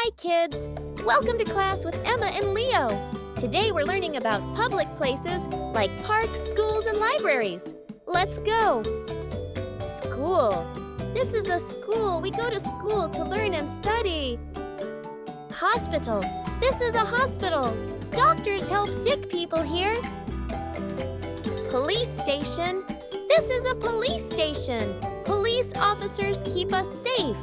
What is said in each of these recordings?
Hi, kids! Welcome to class with Emma and Leo. Today we're learning about public places like parks, schools, and libraries. Let's go! School. This is a school. We go to school to learn and study. Hospital. This is a hospital. Doctors help sick people here. Police station. This is a police station. Police officers keep us safe.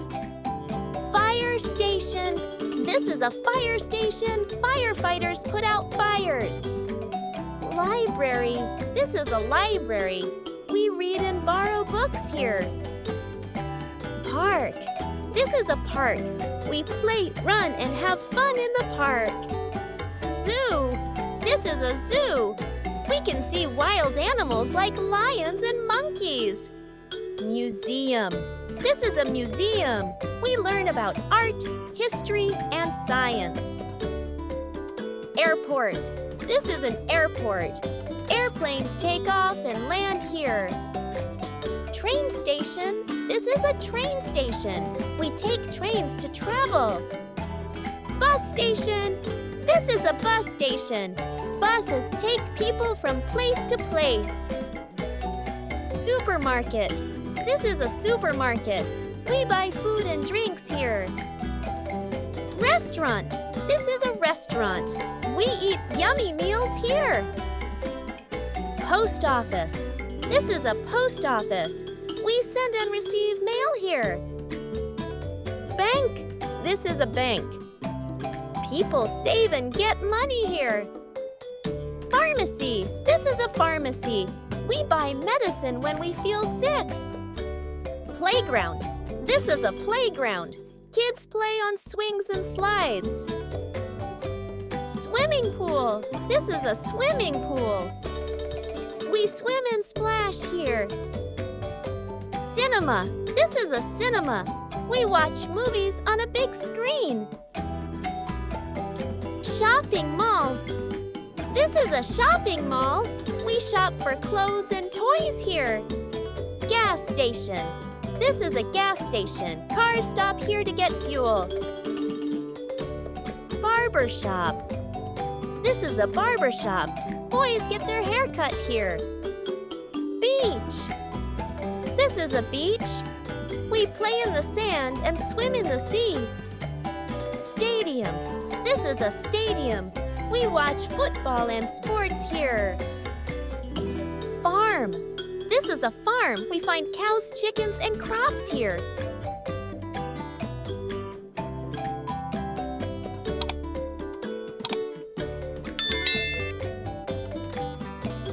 Fire station. This is a fire station. Firefighters put out fires. Library. This is a library. We read and borrow books here. Park. This is a park. We play, run, and have fun in the park. Zoo. This is a zoo. We can see wild animals like lions and monkeys. Museum. This is a museum. We learn about art, history, and science. Airport. This is an airport. Airplanes take off and land here. Train station. This is a train station. We take trains to travel. Bus station. This is a bus station. Buses take people from place to place. Supermarket. This is a supermarket. We buy food and drinks here. Restaurant. This is a restaurant. We eat yummy meals here. Post office. This is a post office. We send and receive mail here. Bank. This is a bank. People save and get money here. Pharmacy. This is a pharmacy. We buy medicine when we feel sick. Playground. This is a playground. Kids play on swings and slides. Swimming pool. This is a swimming pool. We swim and splash here. Cinema. This is a cinema. We watch movies on a big screen. Shopping mall. This is a shopping mall. We shop for clothes and toys here. Gas station. This is a gas station. Cars stop here to get fuel. Barber shop. This is a barber shop. Boys get their hair cut here. Beach. This is a beach. We play in the sand and swim in the sea. Stadium. This is a stadium. We watch football and sports here. Farm. This is a farm. We find cows, chickens, and crops here.